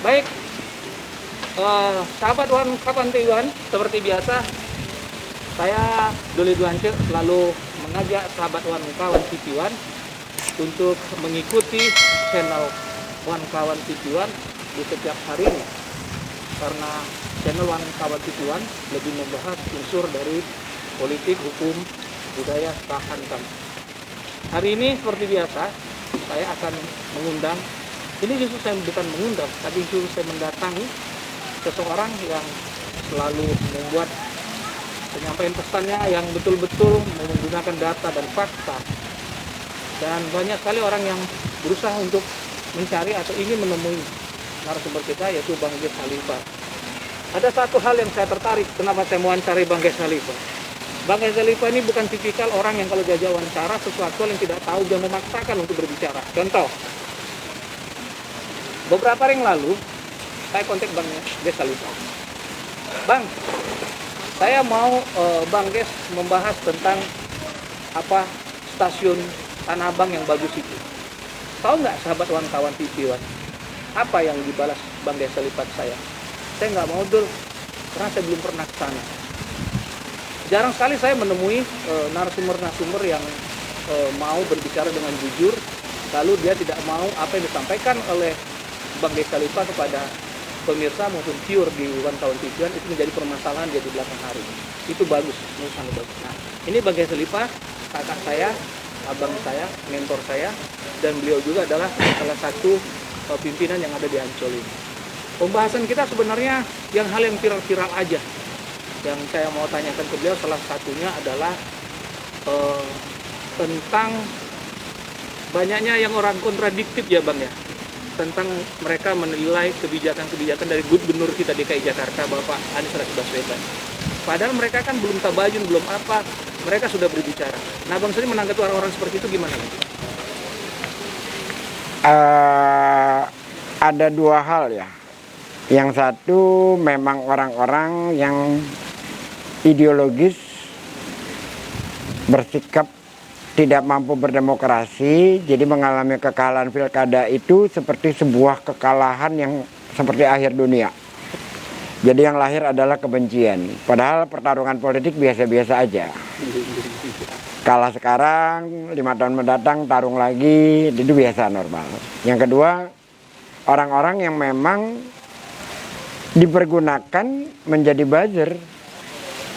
Baik, sahabat Wan Kawan Tiwan, seperti biasa saya Doli Duance selalu mengajak sahabat Wan Kawan Tiwan untuk mengikuti channel Wan Kawan Tiwan di setiap harinya, karena channel Wan Kawan Tiwan lebih membahas unsur dari politik, hukum, budaya, kehankam. Hari ini seperti biasa saya akan mengundang, ini justru saya bukan mengundang, tapi justru saya mendatangi seseorang yang selalu membuat penyampaian pesannya yang betul-betul menggunakan data dan fakta. Dan banyak sekali orang yang berusaha untuk mencari atau ingin menemui narasumber kita, yaitu Bang Ges Khalifah. Ada satu hal yang saya tertarik, kenapa saya mau mencari Bang Ges Khalifah. Bang Ges Khalifah ini bukan tipikal orang yang kalau diajak wawancara sesuatu yang tidak tahu dia memaksakan untuk berbicara. Contoh, beberapa hari yang lalu saya kontak Bang Ges Khalifah. Bang, saya mau Bang Ges membahas tentang apa stasiun Tanah Abang yang bagus itu. Tahu nggak sahabat Wan Kawan TV Wan? Apa yang dibalas Bang Ges Khalifah saya? Saya nggak mau dul, karena saya belum pernah ke sana. Jarang sekali saya menemui narasumber-narasumber yang mau berbicara dengan jujur, lalu dia tidak mau apa yang disampaikan oleh Bang Ges Khalifah kepada pemirsa maupun viewer di Wan Kawan Tiwan itu menjadi permasalahan dia di belakang hari. Itu bagus, menurut saya bagus. Nah, ini Bang Ges Khalifah, kakak saya, abang saya, mentor saya, dan beliau juga adalah salah satu pimpinan yang ada di Ancol ini. Pembahasan kita sebenarnya yang hal yang viral-viral aja. Yang saya mau tanyakan ke beliau salah satunya adalah tentang banyaknya yang orang kontradiktif ya Bang ya, tentang mereka menilai kebijakan-kebijakan dari Gubernur kita DKI Jakarta Bapak Anies Rashid Baswedan. Padahal mereka kan belum tabayun, belum apa, mereka sudah berbicara. Nah Bang Sri menanggapi orang-orang seperti itu gimana? Ada dua hal ya. Yang satu memang orang-orang yang ideologis bersikap tidak mampu berdemokrasi, jadi mengalami kekalahan pilkada itu seperti sebuah kekalahan yang seperti akhir dunia. Jadi yang lahir adalah kebencian. Padahal pertarungan politik biasa-biasa aja. Kalah sekarang, 5 tahun mendatang tarung lagi, itu biasa normal. Yang kedua, orang-orang yang memang dipergunakan menjadi buzzer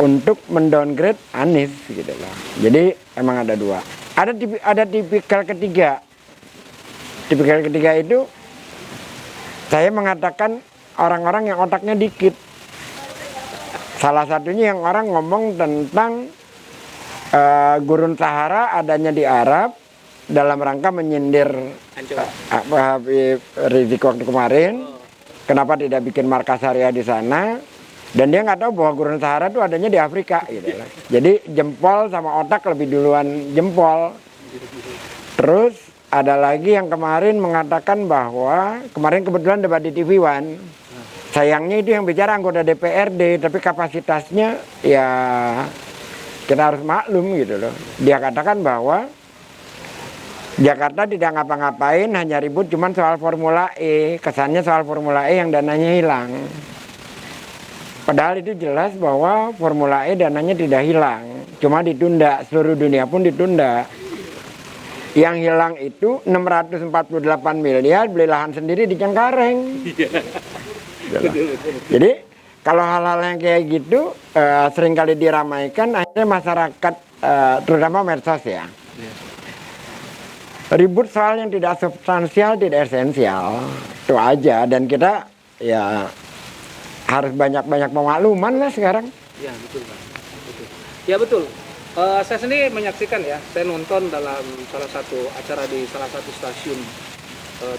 untuk mendowngrade Anies gitu loh. Jadi emang ada dua. Ada tipikal ketiga. Tipikal ketiga itu saya mengatakan orang-orang yang otaknya dikit. Salah satunya yang orang ngomong tentang gurun Sahara adanya di Arab dalam rangka menyindir Rizik waktu kemarin. Kenapa tidak bikin markas syariah di sana? Dan dia nggak tahu bahwa gurun Sahara itu adanya di Afrika gitu. Jadi jempol sama otak lebih duluan jempol. Terus ada lagi yang kemarin mengatakan bahwa kemarin kebetulan debat di TV One. Sayangnya itu yang bicara anggota DPRD, tapi kapasitasnya ya kita harus maklum gitu loh. Dia katakan bahwa Jakarta tidak ngapa-ngapain, hanya ribut cuman soal Formula E. Kesannya soal Formula E yang dananya hilang. Padahal itu jelas bahwa Formula E dananya tidak hilang, cuma ditunda, seluruh dunia pun ditunda. Yang hilang itu 648 miliar beli lahan sendiri di Cengkareng. Jadi kalau hal-hal yang kayak gitu seringkali diramaikan, akhirnya masyarakat terutama medsos ya, ribut soal yang tidak substansial, tidak esensial, itu aja. Dan kita ya harus banyak-banyak pemakluman lah sekarang. Ya betul Pak. Betul. Ya betul. Saya sendiri menyaksikan ya, saya nonton dalam salah satu acara di salah satu stasiun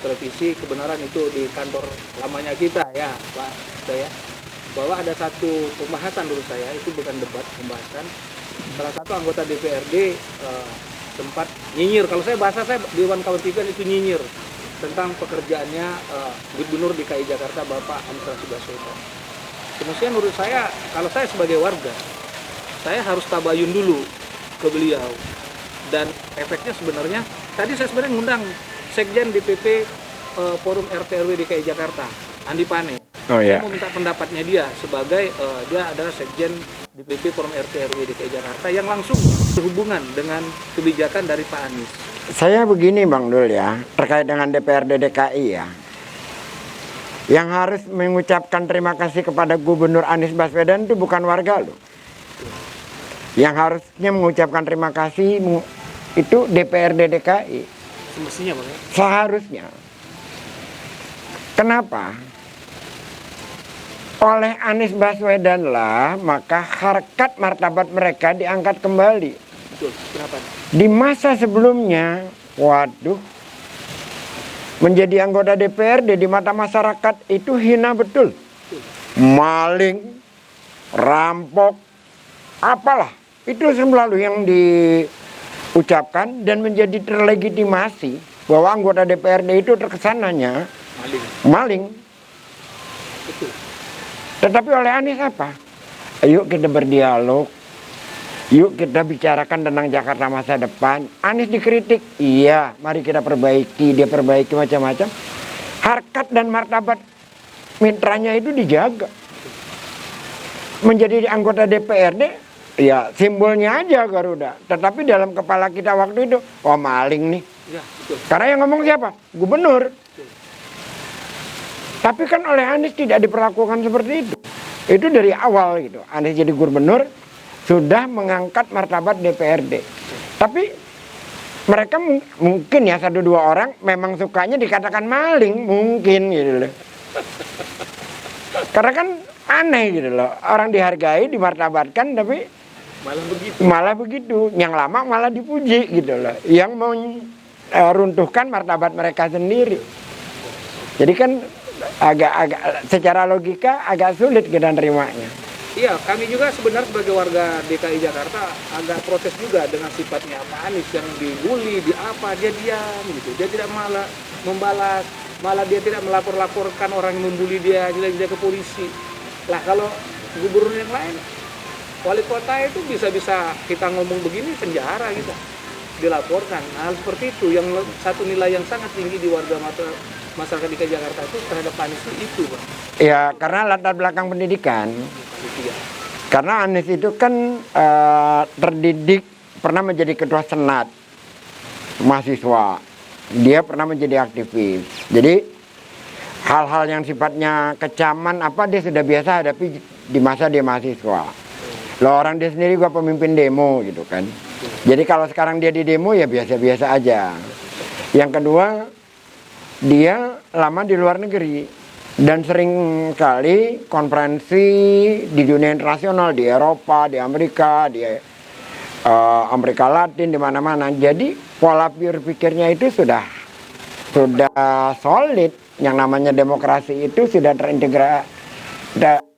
televisi kebenaran itu di kantor lamanya kita ya Pak saya, bahwa ada satu pembahasan dulu saya, itu bukan debat, pembahasan salah satu anggota DPRD sempat nyinyir, kalau saya bahasa saya di Wan Kawan Tiwan itu nyinyir tentang pekerjaannya Gubernur DKI Jakarta Bapak Anies Rashid Baswedan. Kemudian menurut saya, kalau saya sebagai warga, saya harus tabayun dulu ke beliau. Dan efeknya sebenarnya, tadi saya sebenarnya ngundang Sekjen DPP Forum RT RW DKI Jakarta, Andi Pane. Oh Saya ya. mau minta pendapatnya dia sebagai dia adalah Sekjen DPP Forum RT RW DKI Jakarta yang langsung berhubungan dengan kebijakan dari Pak Anies. Saya begini Bang Dul ya, terkait dengan DPRD DKI ya. Yang harus mengucapkan terima kasih kepada Gubernur Anies Baswedan itu bukan warga loh. Yang harusnya mengucapkan terima kasih itu DPRD DKI. Semestinya Bang ya? Seharusnya. Kenapa? Oleh Anies Baswedan lah, maka harkat martabat mereka diangkat kembali. Betul, kenapa? Di masa sebelumnya, waduh, menjadi anggota DPRD di mata masyarakat itu hina betul. Maling, rampok, apalah. Itu selalu yang diucapkan dan menjadi terlegitimasi bahwa anggota DPRD itu terkesananya maling. Betul. Tetapi oleh Anies apa? Ayo kita berdialog. Yuk kita bicarakan tentang Jakarta masa depan. Anies dikritik, iya, mari kita perbaiki. Dia perbaiki macam-macam. Harkat dan martabat mitranya itu dijaga. Menjadi anggota DPRD, ya simbolnya aja Garuda. Tetapi dalam kepala kita waktu itu, oh maling nih. Ya, betul. Karena yang ngomong siapa? Gubernur. Tapi kan oleh Anies tidak diperlakukan seperti itu. Itu dari awal gitu. Anies jadi gubernur, sudah mengangkat martabat DPRD. Tapi mereka mungkin ya 1-2 orang memang sukanya dikatakan maling, mungkin gitu loh. Karena kan aneh gitu loh. Orang dihargai, dimartabatkan tapi malah begitu. Yang lama malah dipuji gitu loh. Yang meruntuhkan martabat mereka sendiri. Jadi kan agak secara logika agak sulit kita nerimanya. Iya, kami juga sebenarnya sebagai warga DKI Jakarta agak protes juga dengan sifatnya Pak Anies yang dibully, dia diam gitu. Dia tidak malah membalas, malah dia tidak melapor-laporkan orang yang membuli dia ke polisi. Lah kalau gubernur yang lain, wali kota itu bisa-bisa kita ngomong begini penjara gitu, dilaporkan. Hal seperti itu yang satu nilai yang sangat tinggi di warga masyarakat DKI Jakarta itu terhadap Anies itu, Bang. Ya, karena latar belakang pendidikan. Karena Anies itu kan terdidik, pernah menjadi ketua senat mahasiswa. Dia pernah menjadi aktivis. Jadi hal-hal yang sifatnya kecaman apa dia sudah biasa hadapi di masa dia mahasiswa. Loh, orang dia sendiri gua pemimpin demo gitu kan. Jadi kalau sekarang dia di demo ya biasa-biasa aja. Yang kedua, dia lama di luar negeri. Dan sering kali konferensi di dunia internasional, di Eropa, di Amerika, di Amerika Latin, di mana-mana. Jadi pola pikirnya itu sudah solid. Yang namanya demokrasi itu sudah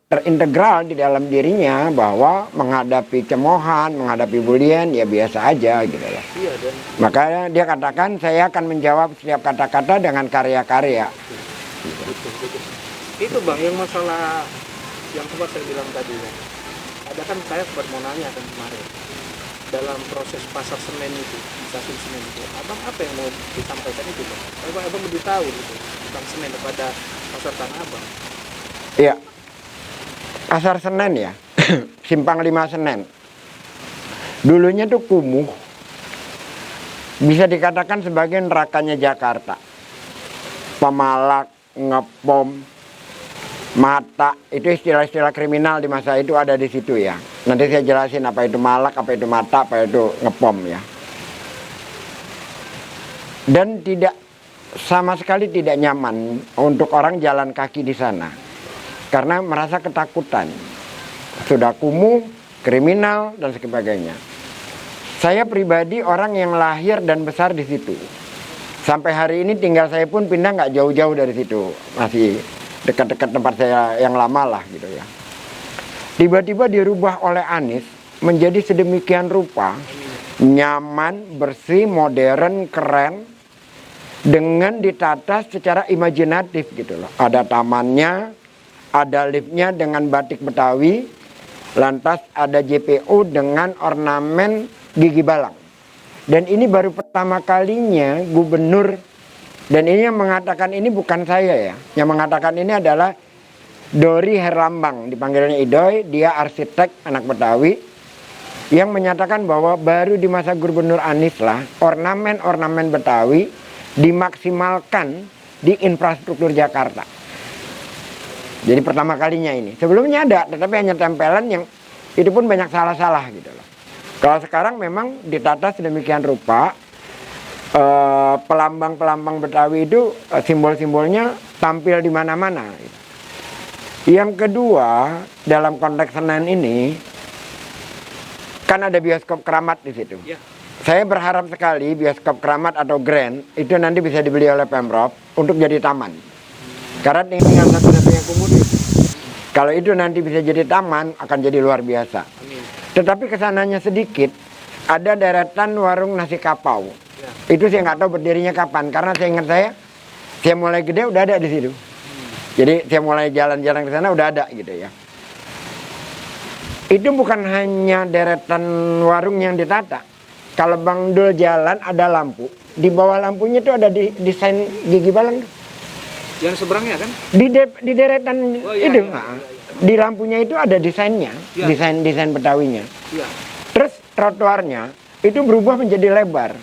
terintegral di dalam dirinya, bahwa menghadapi cemoohan, menghadapi bulian ya biasa aja gitu ya. Makanya dia katakan saya akan menjawab setiap kata-kata dengan karya-karya. Itu Bang, yang masalah yang sempat saya bilang tadi ya. Ada kan saya sempat mau nanya kan kemarin dalam proses pasar Senen itu, stasiun Senen itu, abang apa yang mau disampaikan itu Bang? Abang beritahu gitu tentang Senen kepada pasar Tanah Abang. Iya, pasar Senen ya, Simpang 5 Senen. Dulunya tuh kumuh, bisa dikatakan sebagai nerakanya Jakarta. Pemalak, ngepom, mata, itu istilah-istilah kriminal di masa itu ada di situ ya. Nanti saya jelasin apa itu malak, apa itu mata, apa itu ngepom ya. Dan tidak sama sekali tidak nyaman untuk orang jalan kaki di sana. Karena merasa ketakutan. Sudah kumuh, kriminal dan sebagainya. Saya pribadi orang yang lahir dan besar di situ. Sampai hari ini tinggal saya pun pindah nggak jauh-jauh dari situ. Masih dekat-dekat tempat saya yang lama lah gitu ya. Tiba-tiba dirubah oleh Anies menjadi sedemikian rupa, nyaman, bersih, modern, keren, dengan ditata secara imajinatif gitu loh. Ada tamannya, ada liftnya dengan batik Betawi, lantas ada JPO dengan ornamen gigi balang. Dan ini baru pertama kalinya gubernur Dan ini yang mengatakan ini bukan saya ya. Yang mengatakan ini adalah Dori Herlambang, dipanggilnya Idoy, dia arsitek anak Betawi, yang menyatakan bahwa baru di masa Gubernur Anies lah ornamen-ornamen Betawi dimaksimalkan di infrastruktur Jakarta. Jadi pertama kalinya ini. Sebelumnya ada, tetapi hanya tempelan yang itu pun banyak salah-salah gitu loh. Kalau sekarang memang ditata sedemikian rupa, pelambang-pelambang Betawi itu simbol-simbolnya tampil di mana-mana. Yang kedua, dalam konteks Senen ini kan ada bioskop Keramat di situ. Ya. Saya berharap sekali bioskop Keramat atau Grand itu nanti bisa dibeli oleh Pemprov untuk jadi taman. Karena ini tinggal satu-satunya kumudik. Kalau itu nanti bisa jadi taman akan jadi luar biasa. Amin. Tetapi kesananya sedikit, ada deretan warung nasi kapau. Ya. Itu saya nggak tahu berdirinya kapan, karena saya ingat saya mulai gede udah ada di situ. Jadi saya mulai jalan-jalan ke sana udah ada gitu ya. Itu bukan hanya deretan warung yang ditata. Kalau Bang Dul jalan ada lampu, di bawah lampunya itu ada desain gigi balang. Yang seberangnya kan? Di deretan itu, iya. di lampunya itu ada desainnya, Ya. desain Betawinya. Iya. Terus trotoarnya itu berubah menjadi lebar.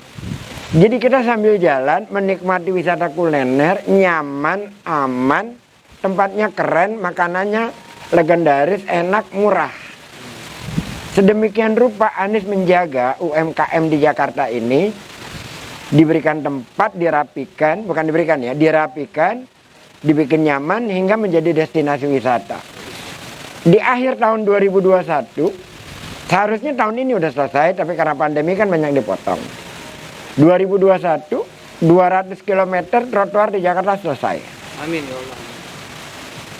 Jadi kita sambil jalan menikmati wisata kuliner, nyaman, aman, tempatnya keren, makanannya legendaris, enak, murah. Sedemikian rupa Anies menjaga UMKM di Jakarta ini diberikan tempat, dirapikan, bukan diberikan ya, dirapikan, dibikin nyaman hingga menjadi destinasi wisata. Di akhir tahun 2021, seharusnya tahun ini udah selesai, tapi karena pandemi kan banyak dipotong. 2021, 200 km trotoar di Jakarta selesai. Amin ya Allah.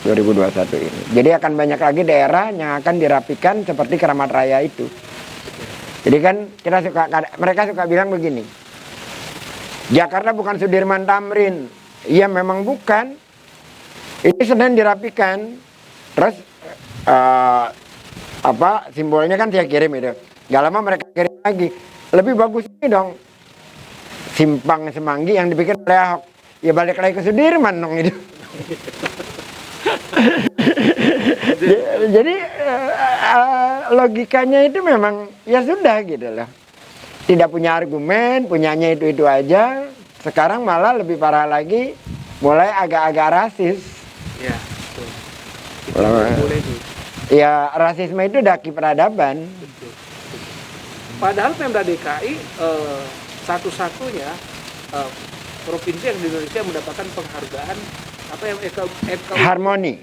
2021 ini. Jadi akan banyak lagi daerah yang akan dirapikan seperti Keramat Raya itu. Jadi kan mereka suka bilang begini. Jakarta bukan Sudirman Tamrin. Iya memang bukan. Ini Senen dirapikan. Terus simbolnya kan saya kirim itu. Gak lama mereka kirim lagi. Lebih bagus ini dong. Simpang Semanggi yang dibikin oleh Ahok. Ya balik lagi ke Sudirman dong itu. Jadi logikanya itu memang ya sudah gitu loh. Tidak punya argumen, punyanya itu aja. Sekarang malah lebih parah lagi, mulai agak-agak rasis. Ya, betul. Itu boleh itu. Ya rasisme itu daki peradaban. Betul. Padahal Pemda DKI satu-satunya provinsi yang di Indonesia mendapatkan penghargaan apa yang Harmoni.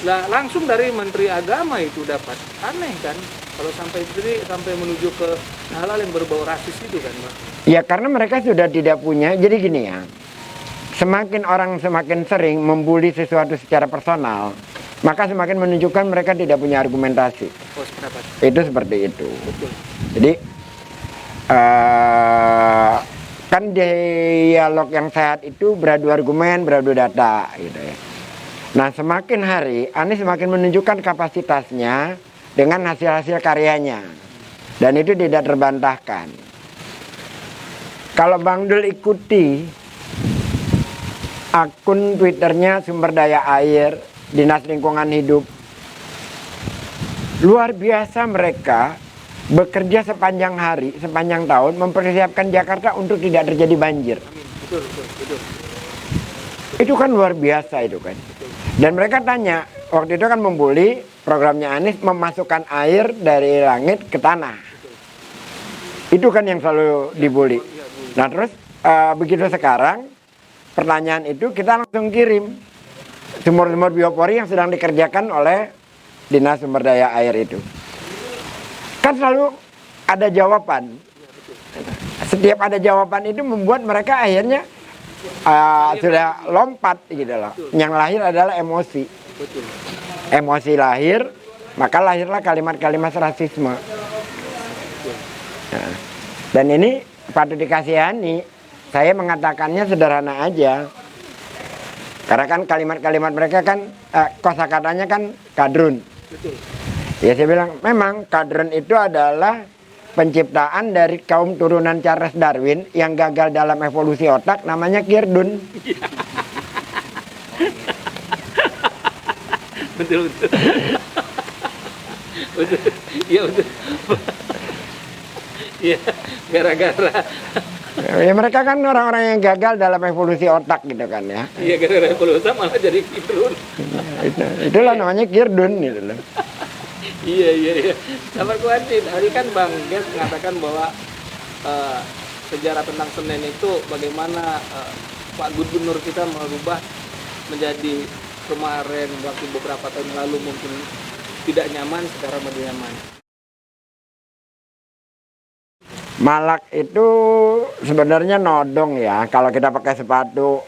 Lah langsung dari Menteri Agama itu dapat. Aneh kan kalau sampai menuju ke hal-hal yang berbau rasis itu kan, Pak. Ya karena mereka sudah tidak punya. Jadi gini ya. Semakin orang semakin sering membuli sesuatu secara personal, maka semakin menunjukkan mereka tidak punya argumentasi. Oh, pendapat. Itu seperti itu. Betul. Jadi kan dialog yang sehat itu beradu argumen, beradu data gitu ya. Nah semakin hari Anies semakin menunjukkan kapasitasnya dengan hasil-hasil karyanya. Dan itu tidak terbantahkan. Kalau Bang Dul ikuti akun Twitternya Sumber Daya Air, Dinas Lingkungan Hidup, luar biasa mereka bekerja sepanjang hari, sepanjang tahun mempersiapkan Jakarta untuk tidak terjadi banjir. Betul. Itu kan luar biasa itu kan. Dan mereka tanya, waktu itu kan membuli programnya Anies memasukkan air dari langit ke tanah. Itu kan yang selalu dibuli. Nah terus begitu sekarang pertanyaan itu kita langsung kirim sumur-sumur biopori yang sedang dikerjakan oleh Dinas Sumber Daya Air itu. Kan selalu ada jawaban. Setiap ada jawaban itu membuat mereka akhirnya sudah lompat gitu loh. Yang lahir adalah emosi. Betul. Emosi lahir, maka lahirlah kalimat-kalimat rasisme. Nah, dan ini patut dikasihani. Saya mengatakannya sederhana aja. Karena kan kalimat-kalimat mereka kan kosakatanya kan kadrun. Betul. Ya saya bilang memang kadrun itu adalah penciptaan dari kaum turunan Charles Darwin yang gagal dalam evolusi otak, namanya Kirdun. Betul. Betul. Iya betul. Iya, gara-gara. Ya, mereka kan orang-orang yang gagal dalam evolusi otak gitu kan ya. Iya, gara-gara evolusi malah jadi Kirdun. Itulah namanya Kirdun gitu loh. Iya. Sabar kuatin. Tadi kan Bang Ges mengatakan bahwa sejarah tentang Senen itu bagaimana Pak Gubernur kita merubah menjadi kemarin waktu beberapa tahun lalu mungkin tidak nyaman, sekarang menjadi nyaman. Malak itu sebenarnya nodong ya kalau kita pakai sepatu.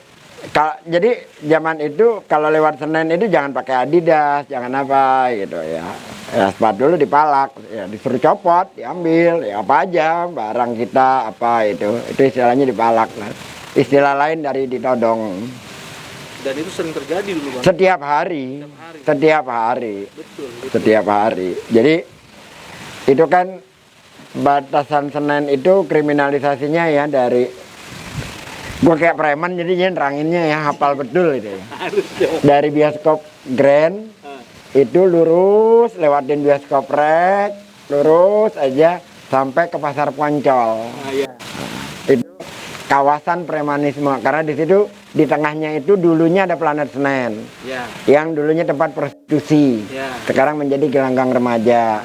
Jadi zaman itu kalau lewat Senen itu jangan pakai Adidas, jangan apa gitu ya. Ya sepatu dulu dipalak, ya disuruh copot, diambil, ya apa aja barang kita apa itu istilahnya dipalak. Istilah lain dari ditodong. Dan itu sering terjadi dulu Bang. Setiap hari. Betul. Setiap hari. Jadi itu kan batasan Senen itu kriminalisasinya ya dari gua kayak preman jadinya neranginnya ya hafal betul itu ya. Dari bioskop Grand itu lurus lewatin bioskop Rek, lurus aja sampai ke Pasar Poncol. Itu kawasan premanisme karena di situ di tengahnya itu dulunya ada Planet Senen. Yang dulunya tempat prostitusi. Sekarang menjadi gelanggang remaja.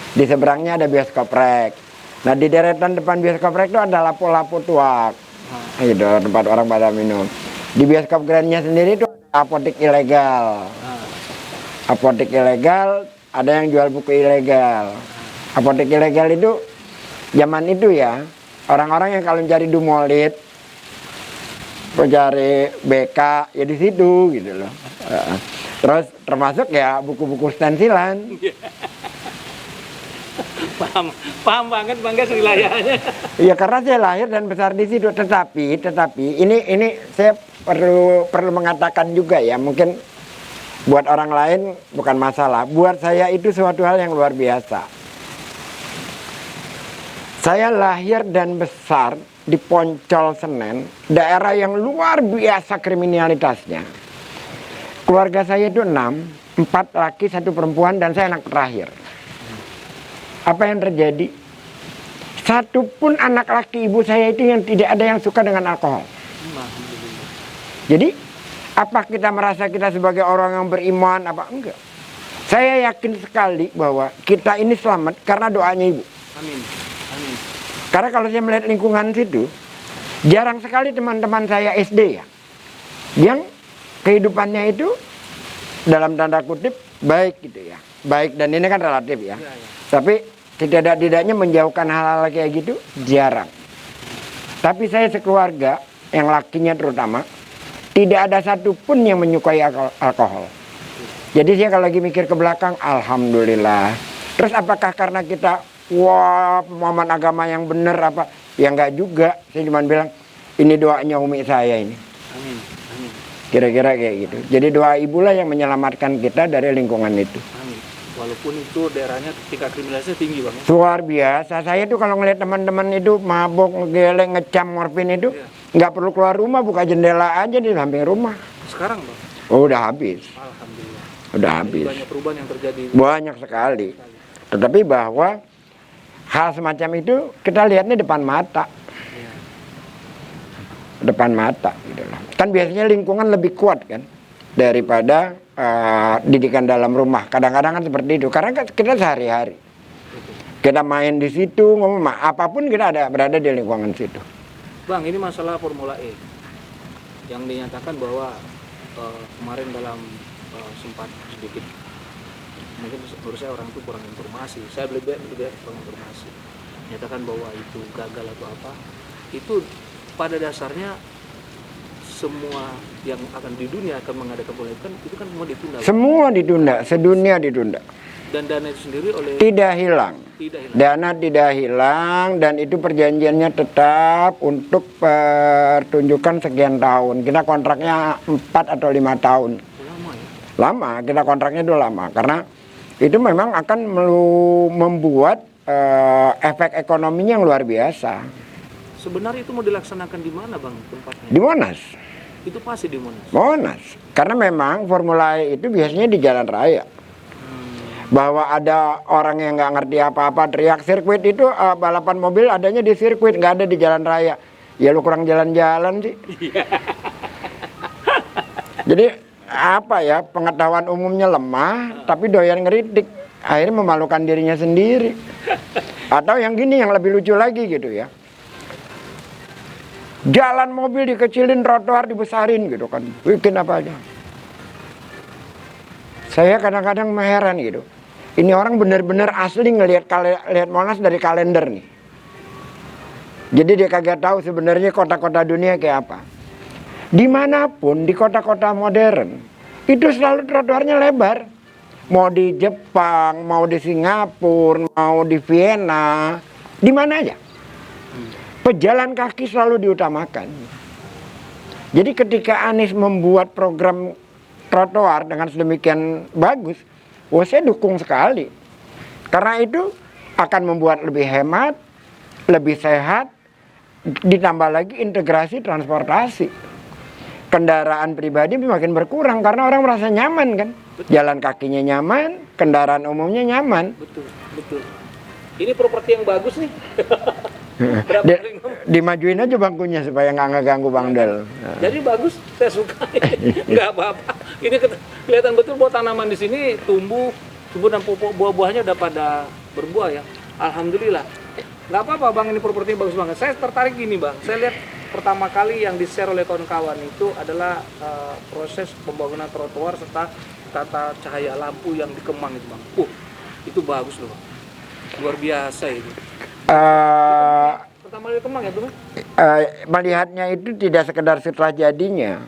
Di seberangnya ada bioskop Rek. Nah di deretan depan bioskop Rek itu ada lapo-lapo tuak. Gitu, tempat orang pada minum. Di bioskop Grandnya sendiri itu ada apotek ilegal. Apotek ilegal, ada yang jual buku ilegal. Apotek ilegal itu zaman itu ya, orang-orang yang kalau mencari dumolit, mencari BK, ya di situ gitu loh. Terus termasuk ya buku-buku stensilan. Paham banget Bang Ges wilayahnya. Ya karena saya lahir dan besar di situ, tetapi ini saya perlu mengatakan juga ya, mungkin buat orang lain bukan masalah, buat saya itu suatu hal yang luar biasa. Saya lahir dan besar di Poncol Senen, daerah yang luar biasa kriminalitasnya. Keluarga saya itu 6, 4 laki, 1 perempuan, dan saya anak terakhir. Apa yang terjadi? Satu pun anak laki ibu saya itu yang tidak ada yang suka dengan alkohol. Jadi, apa kita merasa kita sebagai orang yang beriman, apa enggak? Saya yakin sekali bahwa kita ini selamat karena doanya ibu. Amin. Karena kalau saya melihat lingkungan situ, jarang sekali teman-teman saya SD ya, yang kehidupannya itu dalam tanda kutip baik gitu ya. Baik, dan ini kan relatif ya. Tapi tidak-tidaknya menjauhkan hal-hal kayak gitu jarang. Tapi saya sekeluarga, yang lakinya terutama, tidak ada satupun yang menyukai alkohol. Jadi saya kalau lagi mikir ke belakang, alhamdulillah. Terus apakah karena kita wah pemahaman agama yang benar apa? Ya enggak juga. Saya cuma bilang ini doanya umi saya ini. Amin. Kira-kira kayak gitu. Jadi doa ibulah yang menyelamatkan kita dari lingkungan itu. Amin. Walaupun itu daerahnya tingkat kriminalitasnya tinggi Bang. Luar biasa. Saya tuh kalau ngeliat teman-teman itu mabok, ngegeleng, ngecam, morfin itu nggak perlu keluar rumah, buka jendela aja di samping rumah. Sekarang Bang? Oh, udah habis. Alhamdulillah. Udah habis. Banyak perubahan yang terjadi. Banyak sekali. Tetapi bahwa hal semacam itu kita lihatnya depan mata. Depan mata gitu loh. Kan biasanya lingkungan lebih kuat kan daripada didikan dalam rumah. Kadang-kadang kan seperti itu. Karena kita sehari-hari kita main di situ, ngomong apapun kita berada di lingkungan situ. Bang, ini masalah Formula E yang dinyatakan bahwa kemarin dalam sempat sedikit mungkin menurut saya orang itu kurang informasi. Saya lebih kurang informasi. Nyatakan bahwa itu gagal atau apa. Itu pada dasarnya semua yang akan di dunia akan mengadakan Formula E itu kan semua ditunda. Semua ditunda, sedunia ditunda. Dan dana itu sendiri oleh tidak hilang. Dana tidak hilang dan itu perjanjiannya tetap untuk pertunjukan sekian tahun. Kita kontraknya 4 atau 5 tahun. Lama ya? Lama, kita kontraknya itu lama karena itu memang akan membuat efek ekonominya yang luar biasa. Sebenarnya itu mau dilaksanakan di mana Bang tempatnya? Di Monas. Itu pasti di Monas. Monas. Karena memang Formula E itu biasanya di jalan raya. Bahwa ada orang yang nggak ngerti apa-apa teriak sirkuit itu balapan mobil adanya di sirkuit, nggak ada di jalan raya. Ya lu kurang jalan-jalan sih. Jadi apa ya, pengetahuan umumnya lemah tapi doyan ngeritik, akhirnya memalukan dirinya sendiri. Atau yang gini yang lebih lucu lagi gitu ya, jalan mobil dikecilin, trotoar dibesarin gitu kan, bikin apa aja. Saya kadang-kadang heran gitu, ini orang benar-benar asli lihat Monas dari kalender nih. Jadi dia kagak tahu sebenarnya kota-kota dunia kayak apa. Dimanapun di kota-kota modern itu selalu trotoarnya lebar. Mau di Jepang, mau di Singapura, mau di Vienna, di mana aja pejalan kaki selalu diutamakan. Jadi ketika Anies membuat program trotoar dengan sedemikian bagus, saya dukung sekali. Karena itu akan membuat lebih hemat, lebih sehat, ditambah lagi integrasi transportasi. Kendaraan pribadi makin berkurang karena orang merasa nyaman kan. Jalan kakinya nyaman, kendaraan umumnya nyaman. Betul, betul. Ini properti yang bagus nih. Dimajuin aja bangkunya supaya nggak ngeganggu Bang Del. Jadi bagus, saya suka. Nggak apa-apa. Ini kelihatan betul bahwa tanaman di sini tumbuh dan buah-buahnya udah pada berbuah ya. Alhamdulillah. Nggak apa-apa Bang, ini propertinya bagus banget. Saya tertarik gini Bang, saya lihat pertama kali yang di-share oleh kawan-kawan itu adalah proses pembangunan trotoar serta tata cahaya lampu yang di Kemang itu Bang. Itu bagus loh Bang. Luar biasa itu. Pertama kali Kemang ya Bang? Melihatnya itu tidak sekedar setelah jadinya.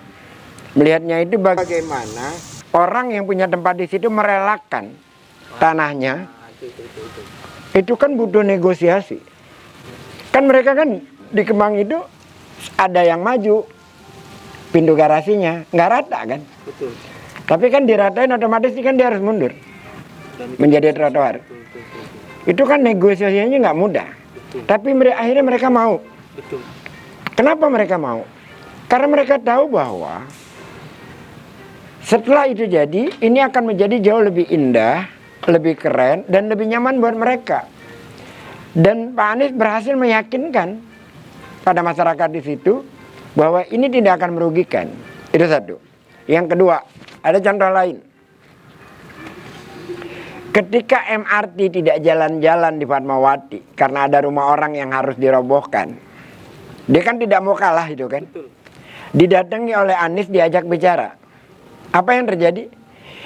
Melihatnya itu bagaimana orang yang punya tempat di situ merelakan tanahnya. Itu kan butuh negosiasi. Kan mereka kan di Kemang itu ada yang maju pintu garasinya, nggak rata kan? Betul. Tapi kan diratain otomatis kan dia harus mundur menjadi trotoar. Itu kan negosiasinya nggak mudah. Betul. Tapi akhirnya mereka mau. Betul. Kenapa mereka mau? Karena mereka tahu bahwa setelah itu jadi, ini akan menjadi jauh lebih indah, lebih keren, dan lebih nyaman buat mereka. Dan Pak Anies berhasil meyakinkan pada masyarakat di situ bahwa ini tidak akan merugikan. Itu satu. Yang kedua, ada contoh lain. Ketika MRT tidak jalan-jalan di Fatmawati karena ada rumah orang yang harus dirobohkan, dia kan tidak mau kalah itu kan. Didatangi oleh Anies, diajak bicara. Apa yang terjadi?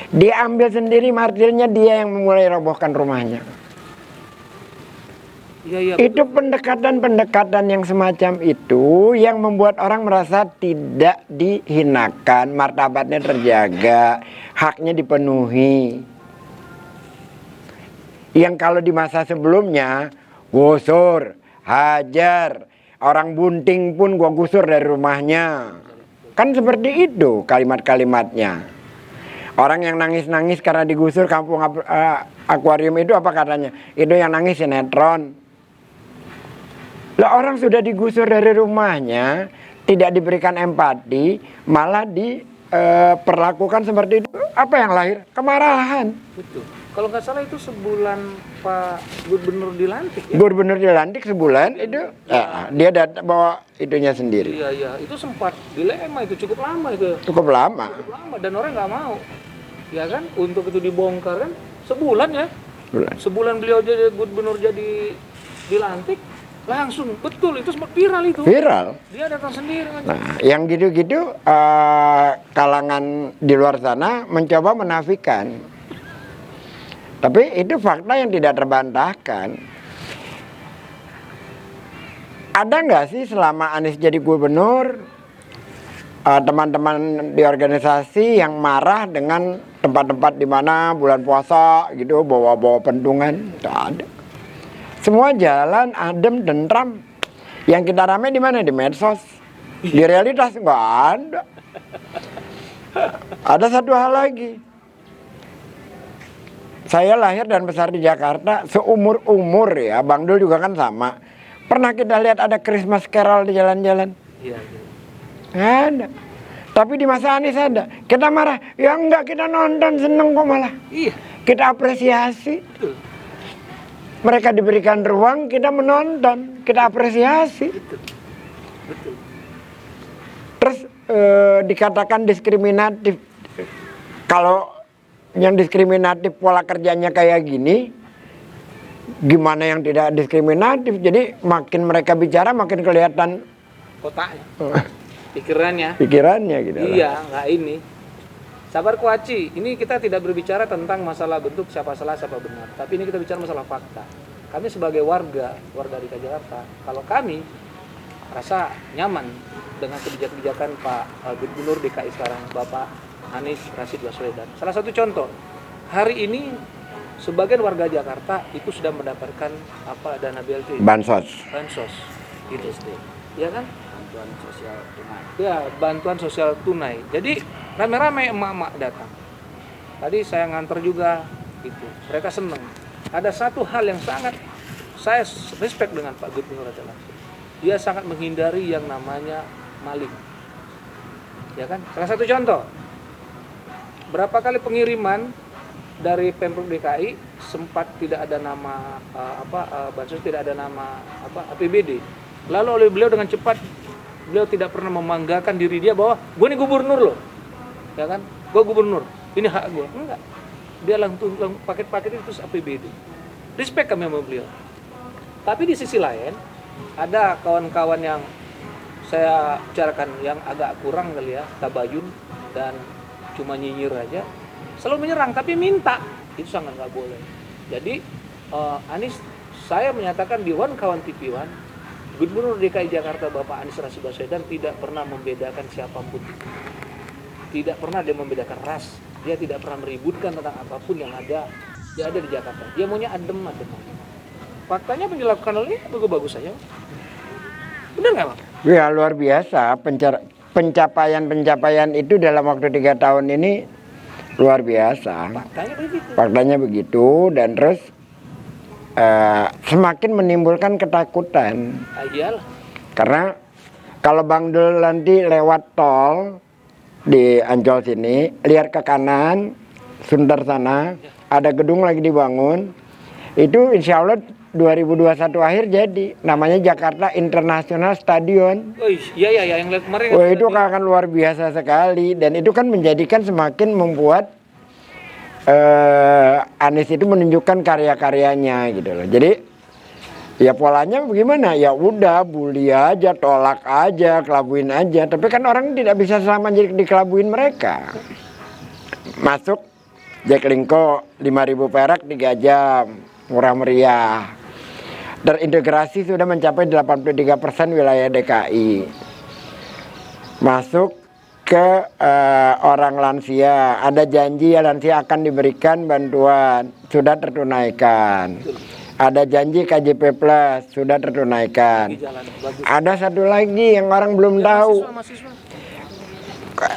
Dia ambil sendiri martilnya, dia yang memulai robohkan rumahnya. Ya, itu pendekatan-pendekatan yang semacam itu yang membuat orang merasa tidak dihinakan, martabatnya terjaga, haknya dipenuhi. Yang kalau di masa sebelumnya gusur, hajar, orang bunting pun gua gusur dari rumahnya. Kan seperti itu kalimat-kalimatnya. Orang yang nangis-nangis karena digusur kampung akuarium itu apa katanya? Itu yang nangis sinetron. Lah orang sudah digusur dari rumahnya, tidak diberikan empati, malah diperlakukan seperti itu. Apa yang lahir? Kemarahan. Betul. Kalau nggak salah itu sebulan Pak Gubernur dilantik ya? Gubernur dilantik sebulan itu dia datang bawa itunya sendiri. Iya, itu sempat dilema itu cukup lama itu. Cukup lama dan orang nggak mau. Ya kan, untuk itu dibongkar kan sebulan ya. Sebulan beliau jadi gubernur jadi dilantik langsung betul itu sempat viral itu. Viral. Dia datang sendiri. Nah, yang gitu-gitu kalangan di luar sana mencoba menafikan. Tapi itu fakta yang tidak terbantahkan. Ada nggak sih selama Anies jadi gubernur, teman-teman di organisasi yang marah dengan tempat-tempat di mana bulan puasa gitu bawa-bawa pentungan? Tidak ada. Semua jalan adem tentram. Yang kita rame di mana? Di medsos. Di realitas nggak ada. Ada satu hal lagi. Saya lahir dan besar di Jakarta, seumur-umur ya, Bang Dul juga kan sama. Pernah kita lihat ada Christmas Carol di jalan-jalan? Iya. Nggak ada. Tapi di masa Anies ada. Kita marah, ya enggak, kita nonton, seneng kok malah. Iya. Kita apresiasi. Betul. Mereka diberikan ruang, kita menonton, kita apresiasi. Betul. Terus dikatakan diskriminatif. Kalau yang diskriminatif pola kerjanya kayak gini, gimana yang tidak diskriminatif? Jadi makin mereka bicara makin kelihatan Kotaknya. Pikirannya. gitu. Iya, nggak ini. Sabar kuaci. Ini kita tidak berbicara tentang masalah bentuk siapa salah siapa benar, tapi ini kita bicara masalah fakta. Kami sebagai warga DKI Jakarta, kalau kami rasa nyaman dengan kebijakan Pak Gubernur DKI sekarang, Bapak Anies Rashid Baswedan. Salah satu contoh, hari ini sebagian warga Jakarta itu sudah mendapatkan dana BLT, Bansos. gitu, ya kan? Bantuan sosial tunai. Ya, bantuan sosial tunai. Jadi rame-rame emak-emak datang. Tadi saya nganter juga, gitu. Mereka senang. Ada satu hal yang sangat saya respect dengan Pak Gubernur adalah dia sangat menghindari yang namanya maling. Ya kan? Salah satu contoh. Berapa kali pengiriman dari Pemprov DKI sempat tidak ada nama bansos, tidak ada nama APBD. Lalu oleh beliau dengan cepat, beliau tidak pernah membanggakan diri dia bahwa gue ini gubernur loh, ya kan? Gue gubernur, ini hak gue. Enggak, dia langsung paket-paket itu APBD. Respect kami sama beliau. Tapi di sisi lain ada kawan-kawan yang saya bicarakan yang agak kurang kali ya, tabayun dan cuma nyinyir aja, selalu menyerang tapi minta, itu sangat nggak boleh. Jadi Anies, saya menyatakan di One Kawan TV One, Gubernur DKI Jakarta Bapak Anies Rashid Baswedan tidak pernah membedakan siapapun, tidak pernah dia membedakan ras, dia tidak pernah meributkan tentang apapun yang ada di Jakarta. Dia maunya adem. Faktanya yang dilakukan oleh bagus saja. Benar nggak Bang? Ya luar biasa, pencapaian itu dalam waktu 3 tahun ini luar biasa. Faktanya begitu dan terus semakin menimbulkan ketakutan. Iyalah. Karena kalau Bang Dul nanti lewat tol di Ancol sini, lihat ke kanan, Sunter sana, ada gedung lagi dibangun. Itu insya Allah 2021 akhir jadi, namanya Jakarta International Stadion. Oh iya yang kemarin. Wah, itu akan luar biasa sekali dan itu kan menjadikan semakin membuat Anies itu menunjukkan karya-karyanya gitu loh. Jadi ya polanya bagaimana? Ya udah bully aja, tolak aja, kelabuin aja. Tapi kan orang tidak bisa selama jadi dikelabuin mereka. Masuk Jaklingko 5.000 perak 3 jam, murah meriah. Terintegrasi sudah mencapai 83% wilayah DKI. Masuk ke orang lansia, ada janji ya lansia akan diberikan bantuan, sudah tertunaikan. Ada janji KJP Plus, sudah tertunaikan. Ada satu lagi yang orang belum tahu.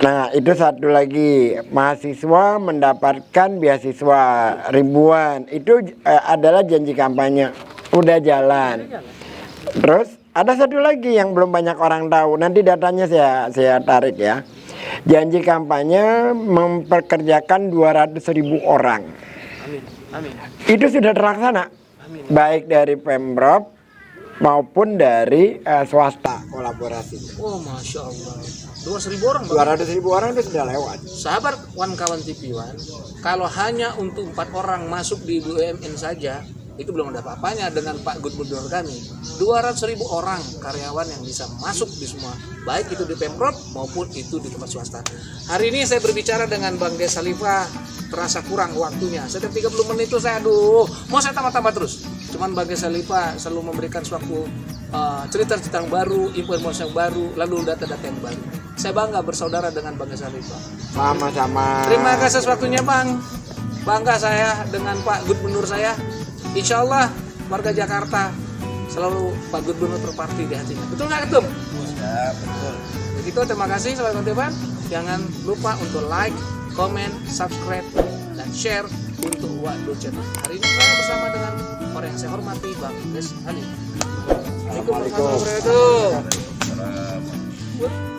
Nah itu satu lagi, mahasiswa mendapatkan beasiswa ribuan, itu adalah janji kampanye. Udah jalan. Terus ada satu lagi yang belum banyak orang tahu. Nanti datanya saya tarik ya. Janji kampanye memperkerjakan 200.000 orang. Amin. Itu sudah terlaksana. Amin. Baik dari Pemprov maupun dari swasta kolaborasi. Oh Masya Allah. 200.000 orang. 200.000 orang itu sudah lewat. Sahabat One Kawan TV One, kalau hanya untuk 4 orang masuk di BUMN saja, itu belum ada apa-apanya dengan Pak Gubernur kami. 200.000 orang karyawan yang bisa masuk di semua, baik itu di Pemprov maupun itu di tempat swasta. Hari ini saya berbicara dengan Bang Desa Liva, terasa kurang waktunya. Setiap 30 menit itu saya mau saya tambah-tambah terus. Cuman Bang Desa Liva selalu memberikan suatu cerita-cerita yang baru, informasi yang baru, lalu data-data yang baru. Saya bangga bersaudara dengan Bang Desa Liva. Sama-sama. Terima kasih waktunya Bang. Bangga saya dengan Pak Gubernur saya. Insya Allah warga Jakarta selalu Pak Gubernur terparti di hatinya. Betul nggak Ketum? Ya, betul. Begitu, terima kasih sahabat Konteban. Jangan lupa untuk like, comment, subscribe, dan share untuk Wadul Channel. Hari ini saya bersama dengan orang yang saya hormati, Bang Des Halim. Assalamualaikum warahmatullahi wabarakatuh.